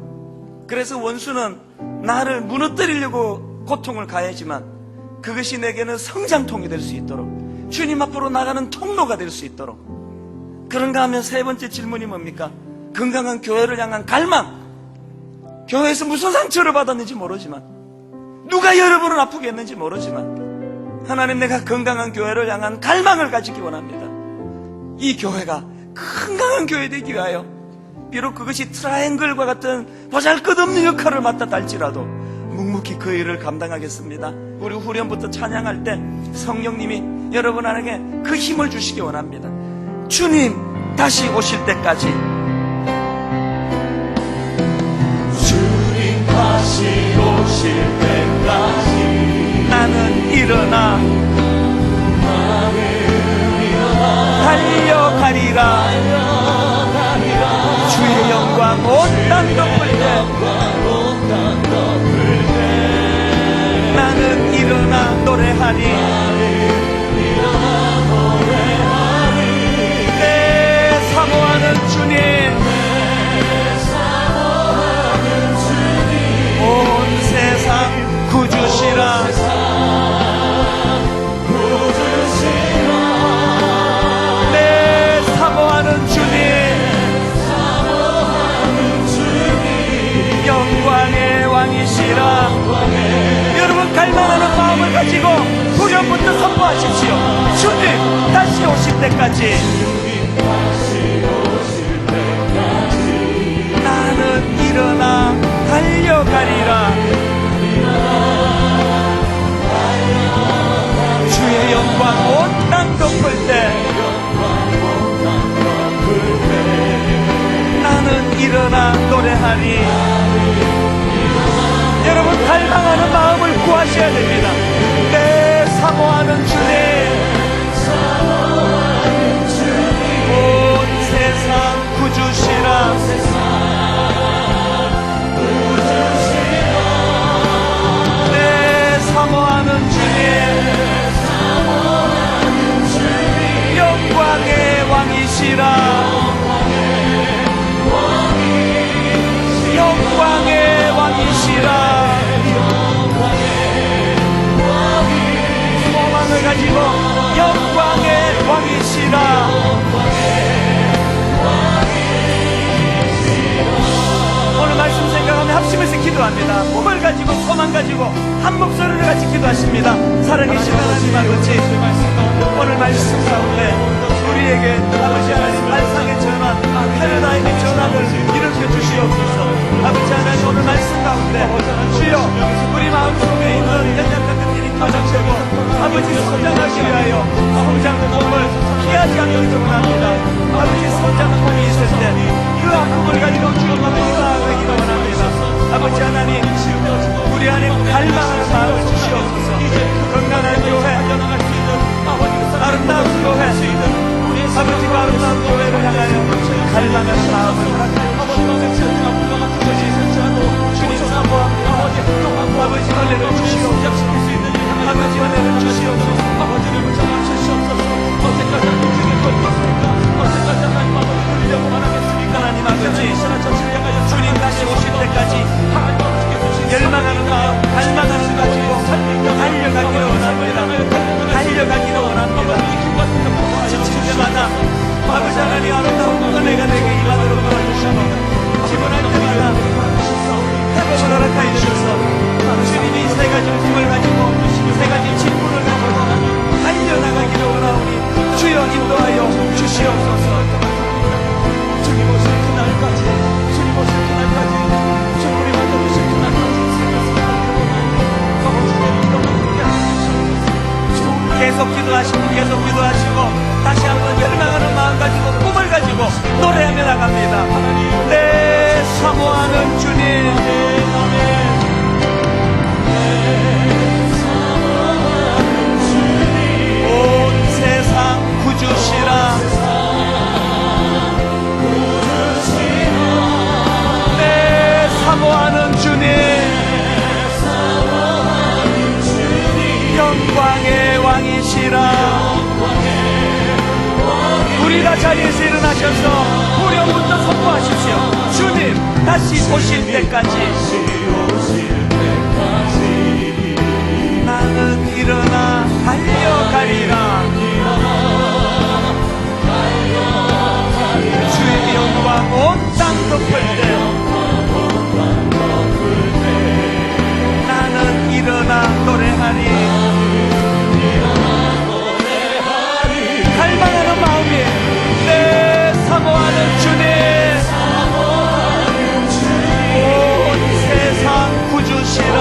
그래서 원수는 나를 무너뜨리려고 고통을 가해지만 그것이 내게는 성장통이 될 수 있도록, 주님 앞으로 나가는 통로가 될 수 있도록. 그런가 하면 세 번째 질문이 뭡니까? 건강한 교회를 향한 갈망. 교회에서 무슨 상처를 받았는지 모르지만, 누가 여러분을 아프게 했는지 모르지만, 하나님, 내가 건강한 교회를 향한 갈망을 가지기 원합니다. 이 교회가 건강한 교회 되기 위하여 비록 그것이 트라이앵글과 같은 보잘것없는 역할을 맡았다 할지라도 묵묵히 그 일을 감당하겠습니다. 우리 후렴부터 찬양할 때 성령님이 여러분에게 그 힘을 주시기 원합니다. 주님 다시 오실 때까지, 주님 다시 오실 때까지 나는 일어나 달려가리라. 주의 영광 온 땅 덮을 때 나는 일어나 노래하리. 내 사모하는 주님, 온 세상 구주시라. 내 사모하는 주님, 영광의 왕이시라. 여러분, 갈망하는 마음을 가지고 후렴부터 선포하십시오. 주님 다시 오실 때까지 나는 일어나 달려가리라. 주의 영광 온 땅 덮을 때 나는 일어나 노래하리. 여러분, 갈망하는 마음을 구하셔야 됩니다. 내 사모하는 주님, 온 세상 구주시라. 내 사모하는 주님, 영광의 왕이시라. 영광의 왕이시라. 소망을 가지고 영광의 왕이시라. 오늘 말씀 생각하며 합심해서 기도합니다. 꿈을 가지고 소망 가지고 한 목소리를 같이 기도하십니다. 살아계신 하나님 아버지, 오늘 말씀 가운데 우리에게 아버지 하나님 말상의 전환, 패러다임의 전환을 일으켜 주시옵소서. 아버지 하나님, 오늘 말씀 가운데 주여 우리 마음속에 있는 연약한 것들이 터져지고 아버지 성장하기 위하여 성장의 몸을 피하지 않기를 원합니다. 아버지, 성장의 몸이 있을 때 그 아픔을 가지고 주님 앞에 나아가기를 원합니다. 아버지 하나님, 우리 안에 갈망하는 마음을 주시옵소서. 건강한 교회, 아름다운 교회, 아버지가 아름다운 교회를 향하여 갈망하는 마음을 주님 사모합니다. 아버지, 은혜를 주시옵소서. 아버지, 은혜를 주시옵소서. 언제까지 하나님 아버지 들려고 말하겠습니까? 하나님 아버지, 주님 다시 오실 때까지 열망하는 마음, 갈망하는 가지고 달려가기를 원합니다. 달려가기를 원합니다. 지칠 때마다 아버지 하나님 아름다운 은혜가 내게 임하도록 도와주시고, 기분할 때마다 회복을 허락하여 주셔서 주님이 세 가지 꿈을 가지고 세 가지 질문을 가지고 달려나가기를 원하오니 주여 인도하여 주시옵소서. 주님 오실 그날까지, 주님 오실 그날까지, 주님이 만나주실 그날까지 계속 기도하시고 다시 한번 열망하는 마음 가지고 꿈을 가지고 노래하며 나갑니다. 내 사모하는 주님, 온 세상 구주 자, 자리에서 일어나셔서 후렴부터 선포하십시오. 주님 다시 오실 때까지 나는 일어나 달려가리라. 주의 영광 온 땅 덮을 때 나는 일어나 노래하리. 갈망하는 마음이 내 사모하는 주님, 온 세상 구주시라.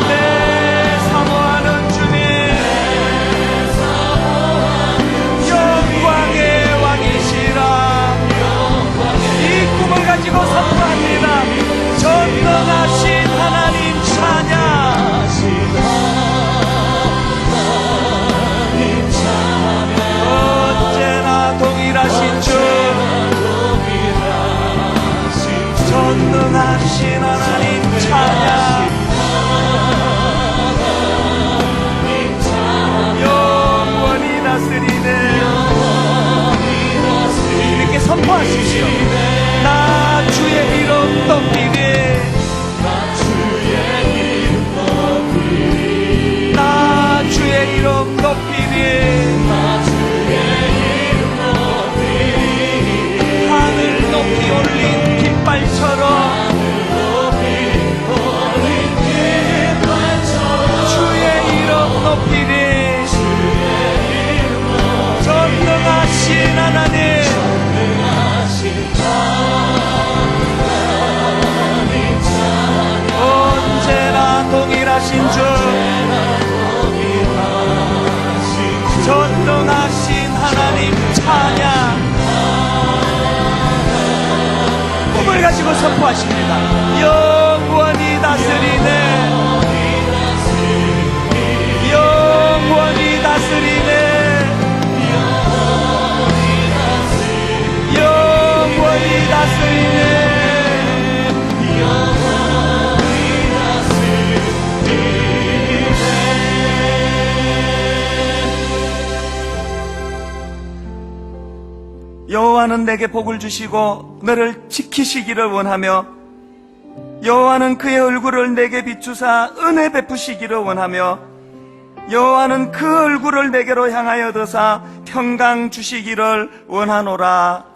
내 사모하는 주님, 영광의 왕이시라. 이 꿈을 가지고 선포합니다. 전능하신 하나님 찬양. 언제나 동일하신 주, 전능하신 하나님 찬양. 영원히 다스리네. 이렇게 선포하십시오. 나 주의 이름 높이리. 나 주의 이름 높이리. 하늘 높이 올린 깃발처럼 주의 이름 높이리. 전능하신 하나님, 언제나 동일하신 주, 전능하신 하나님 찬양. 꿈을 가지고 선포하십니다. 영원히 다스리네. 영원히 다스리네. 영원히 다스리네. 여호와는 내게 복을 주시고 너를 지키시기를 원하며, 여호와는 그의 얼굴을 내게 비추사 은혜 베푸시기를 원하며, 여호와는 그 얼굴을 내게로 향하여 드사 평강 주시기를 원하노라.